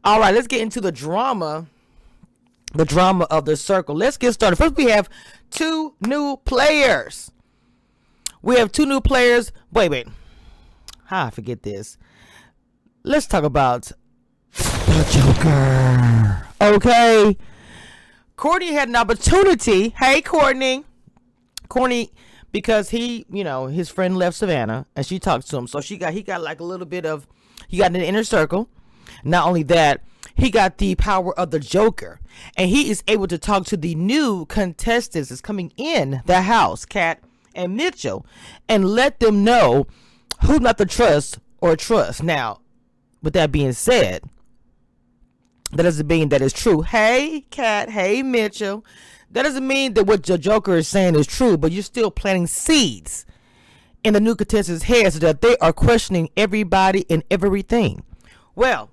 All right, let's get into the drama. The drama of the circle. Let's get started. First, we have two new players. We have two new players. Wait. How I forget this. Let's talk about the Joker. Okay. Courtney had an opportunity. Hey, Courtney. Because his friend left Savannah and she talked to him. So he got like a little bit of, he got in the inner circle. Not only that, he got the power of the Joker. And he is able to talk to the new contestants that's coming in the house, Kat and Mitchell, and let them know who not to trust or trust. Now, with that being said, that doesn't mean that is true. Hey, Kat. Hey, Mitchell. That doesn't mean that what the Joker is saying is true, but you're still planting seeds in the new contestants' heads so that they are questioning everybody and everything. Well,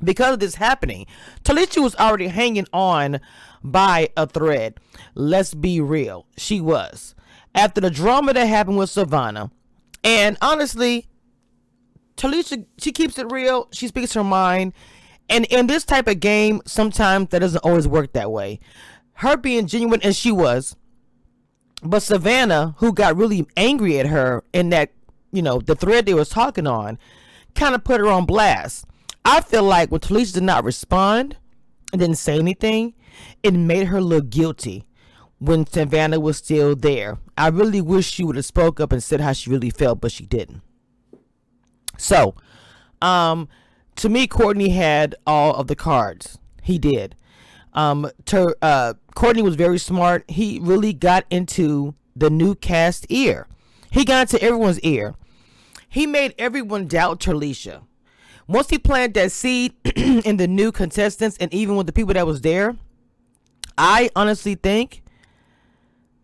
because of this happening, Talisha was already hanging on by a thread. Let's be real. She was. After the drama that happened with Savannah. And honestly, Talisha, she keeps it real. She speaks her mind. And in this type of game, sometimes that doesn't always work that way. Her being genuine, and she was. But Savannah, who got really angry at her in that, the thread they was talking on, kind of put her on blast. I feel like when Talisha did not respond and didn't say anything, it made her look guilty when Savannah was still there. I really wish she would have spoke up and said how she really felt, but she didn't. So, to me, Courtney had all of the cards. He did. Courtney was very smart. He really got into the new cast ear. He got into everyone's ear. He made everyone doubt Talisha. Once he planted that seed in the new contestants and even with the people that was there, I honestly think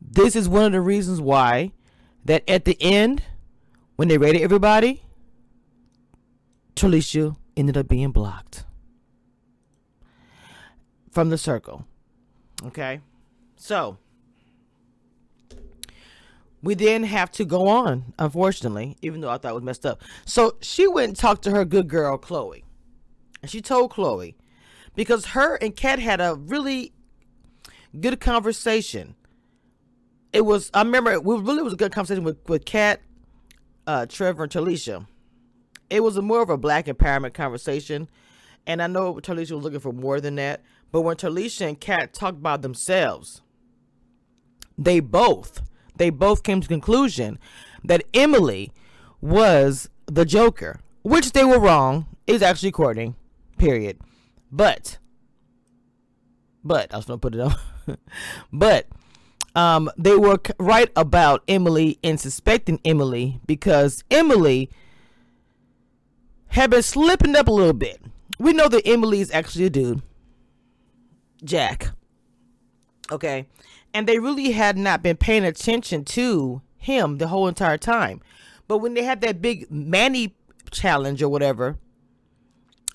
this is one of the reasons why that at the end, when they rated everybody, Talisha ended up being blocked from the circle. Okay? So, we then have to go on, unfortunately, even though I thought it was messed up. So she went and talked to her good girl, Chloe. And she told Chloe, because her and Kat had a really good conversation. I remember it really was a good conversation with Kat, Trevor, and Talisha. It was more of a black empowerment conversation. And I know Talisha was looking for more than that. But when Talisha and Kat talked about themselves, they both came to the conclusion that Emily was the Joker, which they were wrong. It's actually Courtney, period. But I was going to put it on. But they were right about Emily and suspecting Emily because Emily had been slipping up a little bit. We know that Emily is actually a dude, Jack. Okay. And they really had not been paying attention to him the whole entire time. But when they had that big Manny challenge or whatever,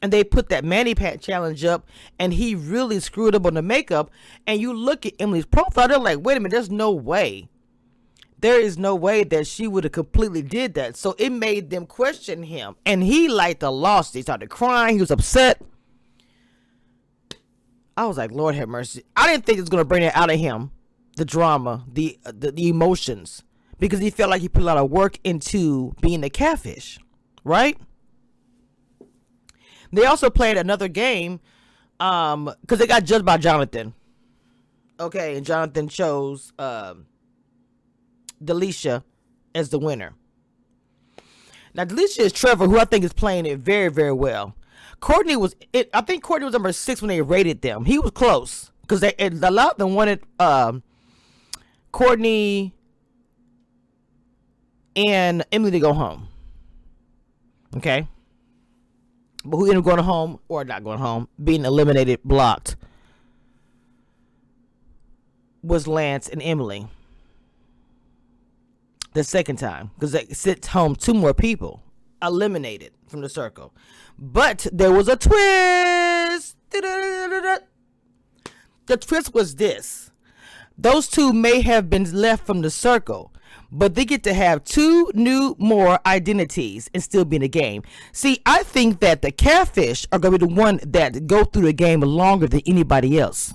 and they put that Manny Pat challenge up, and he really screwed up on the makeup, and you look at Emily's profile, they're like, wait a minute, there's no way. There is no way that she would have completely did that. So it made them question him. And he like the lost. He started crying. He was upset. I was like, Lord have mercy. I didn't think it was going to bring it out of him. The drama, the emotions, because he felt like he put a lot of work into being a catfish, right? They also played another game because they got judged by Jonathan. Okay, and Jonathan chose Delisha as the winner. Now, Delisha is Trevor, who I think is playing it very, very well. I think Courtney was number 6 when they rated them. He was close because a lot of them wanted Courtney and Emily to go home. Okay? But who ended up going home, or not going home, being eliminated, blocked, was Lance and Emily. The second time. Because they sent home 2 more people eliminated from the circle. But there was a twist. The twist was this. Those 2 may have been left from the circle, but they get to have two new more identities and still be in the game. See, I think that the catfish are going to be the one that go through the game longer than anybody else.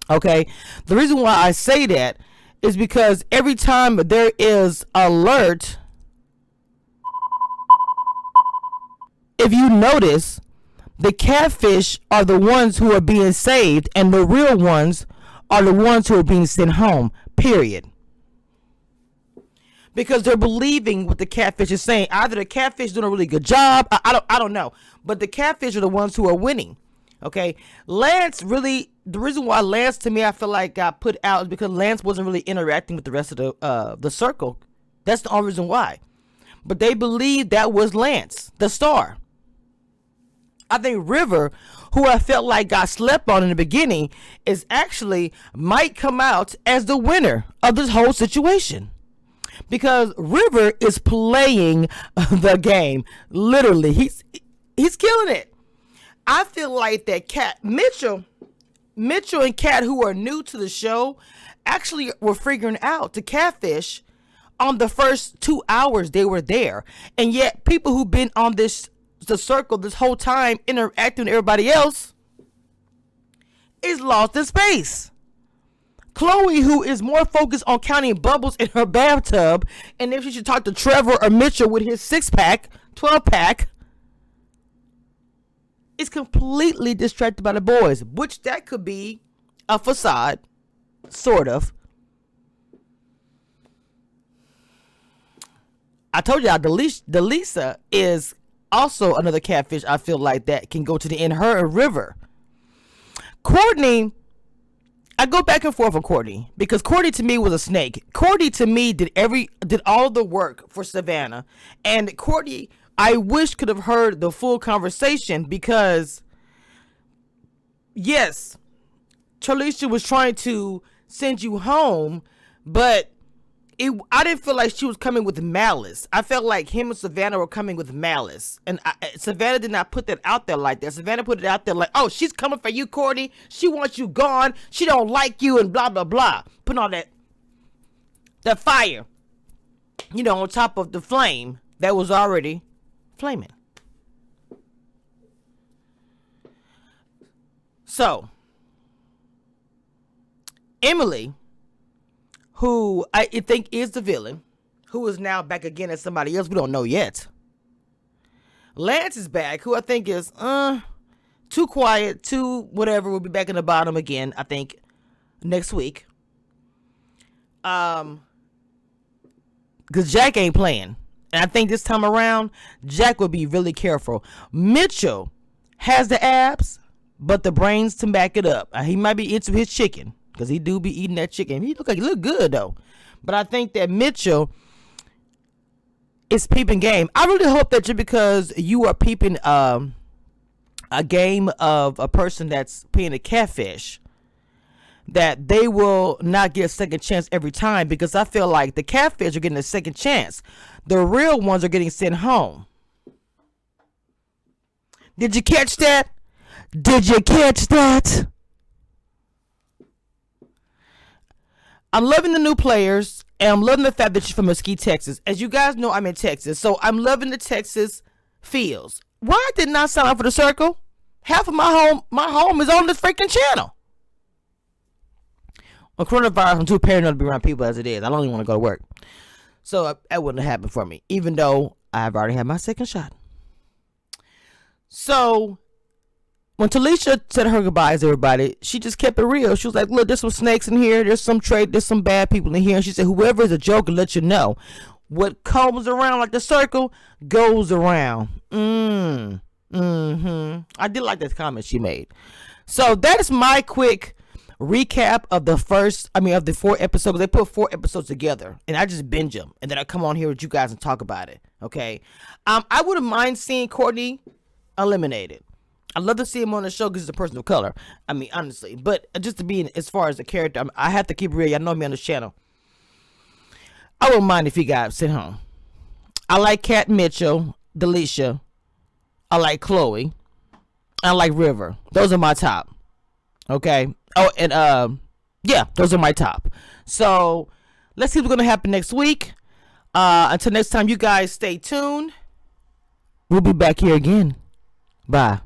Okay, the reason why I say that is because every time there is alert, if you notice, the catfish are the ones who are being saved, and the real ones are the ones who are being sent home, period. Because they're believing what the catfish is saying. Either the catfish doing a really good job, I don't know, but the catfish are the ones who are winning. Okay, Lance really, the reason why Lance to me I feel like got put out is because Lance wasn't really interacting with the rest of the circle. That's the only reason why. But they believe that was Lance, the star. I think River, who I felt like got slept on in the beginning, is actually might come out as the winner of this whole situation. Because River is playing the game. Literally, he's killing it. I feel like that Mitchell and Kat, who are new to the show, actually were figuring out the catfish on the first 2 hours they were there. And yet people who've been on the circle this whole time interacting with everybody else is lost in space. Chloe, who is more focused on counting bubbles in her bathtub, and if she should talk to Trevor or Mitchell with his 6-pack, 12-pack, is completely distracted by the boys, which that could be a facade, sort of. I told y'all Delisa is also another catfish. I feel like that can go to the end. Her and River. Courtney, I go back and forth on Courtney because Courtney to me was a snake. Courtney to me did all the work for Savannah, and Courtney, I wish could have heard the full conversation because yes, Charlize was trying to send you home, but I didn't feel like she was coming with malice. I felt like him and Savannah were coming with malice. And Savannah did not put that out there like that. Savannah put it out there like, oh, she's coming for you, Courtney. She wants you gone. She don't like you and blah, blah, blah. Putting all that fire, on top of the flame that was already flaming. So, Emily, who I think is the villain, who is now back again as somebody else we don't know yet. Lance is back, who I think is too quiet, too whatever, will be back in the bottom again, I think, next week. Because Jack ain't playing. And I think this time around, Jack will be really careful. Mitchell has the abs, but the brains to back it up. He might be into his chicken. Because he do be eating that chicken. He look good though. But I think that Mitchell is peeping game. I really hope that just because you are peeping a game of a person that's being a catfish, that they will not get a second chance every time. Because I feel like the catfish are getting a second chance. The real ones are getting sent home. Did you catch that? Did you catch that? I'm loving the new players, and I'm loving the fact that you're from Mesquite, Texas. As you guys know, I'm in Texas, so I'm loving the Texas feels. Why did not sign up for the circle? Half of my home is on this freaking channel. Well, coronavirus, I'm too paranoid to be around people as it is. I don't even want to go to work. So that wouldn't have happened for me, even though I've already had my second shot. So when Talisha said her goodbyes to everybody, she just kept it real. She was like, look, there's some snakes in here. There's some bad people in here. And she said, whoever is a joker, let you know. What comes around like the circle goes around. I did like that comment she made. So that is my quick recap of the 4 episodes. They put 4 episodes together, and I just binge them. And then I come on here with you guys and talk about it. Okay. I wouldn't mind seeing Courtney eliminated. I'd love to see him on the show because he's a person of color. I mean, honestly. But just to be as far as the character, I have to keep it real. Y'all know me on this channel. I wouldn't mind if he got sent home. I like Kat Mitchell, Delisha. I like Chloe. I like River. Those are my top. Okay. Oh, and yeah, those are my top. So Let's see what's going to happen next week. Until next time, you guys stay tuned. We'll be back here again. Bye.